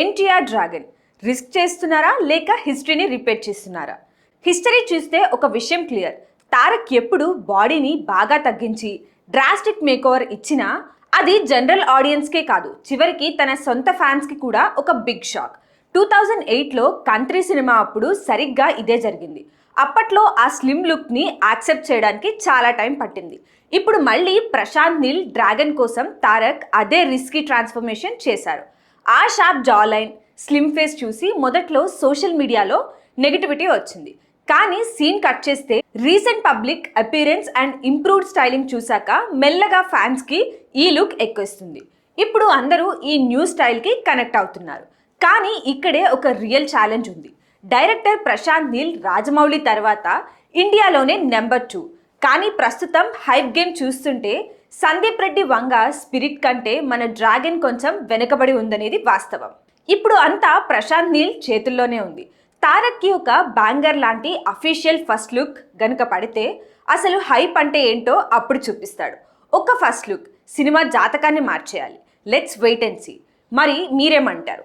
NTR dragon risk చేస్తున్నారా లేక హిస్టరీని repeat చేస్తున్నారా? హిస్టరీ చూస్తే ఒక విషయం క్లియర్. తారక్ ఎప్పుడు బాడీని బాగా తగ్గించి డ్రాస్టిక్ మేకోవర్ ఇచ్చినా అది జనరల్ ఆడియన్స్కే కాదు, చివరికి తన సొంత ఫ్యాన్స్కి కూడా ఒక బిగ్ షాక్. 2008లో కంట్రీ సినిమా అప్పుడు సరిగ్గా ఇదే జరిగింది. అప్పట్లో ఆ స్లిమ్ లుక్ని యాక్సెప్ట్ చేయడానికి చాలా టైం పట్టింది. ఇప్పుడు మళ్ళీ ప్రశాంత్ నీల్ డ్రాగన్ కోసం తారక్ అదే రిస్కీ ట్రాన్స్ఫర్మేషన్ చేశారు. ఆ sharp jaw line, slim face చూసి మొదట్లో సోషల్ మీడియాలో నెగిటివిటీ వచ్చింది. కానీ సీన్ కట్ చేస్తే recent public appearance and improved styling చూశాక మెల్లగా ఫ్యాన్స్కి ఈ లుక్ ఎక్కేస్తుంది. ఇప్పుడు అందరూ ఈ న్యూ స్టైల్కి కనెక్ట్ అవుతున్నారు. కానీ ఇక్కడే ఒక రియల్ ఛాలెంజ్ ఉంది. డైరెక్టర్ ప్రశాంత్ నీల్ రాజమౌళి తర్వాత ఇండియాలోనే నెంబర్ 2. కానీ ప్రస్తుతం హైప్ గేమ్ చూస్తుంటే సందీప్ రెడ్డి వంగ స్పిరిట్ కంటే మన డ్రాగన్ కొంచెం వెనుకబడి ఉందనేది వాస్తవం. ఇప్పుడు అంతా ప్రశాంత్ నీల్ చేతుల్లోనే ఉంది. తారక్కి ఒక బ్యాంగర్ లాంటి అఫీషియల్ ఫస్ట్ లుక్ గనుక పడితే అసలు హైప్ అంటే ఏంటో అప్పుడు చూపిస్తాడు. ఒక ఫస్ట్ లుక్ సినిమా జాతకాన్ని మార్చేయాలి. Let's wait and see. మరి మీరేమంటారు?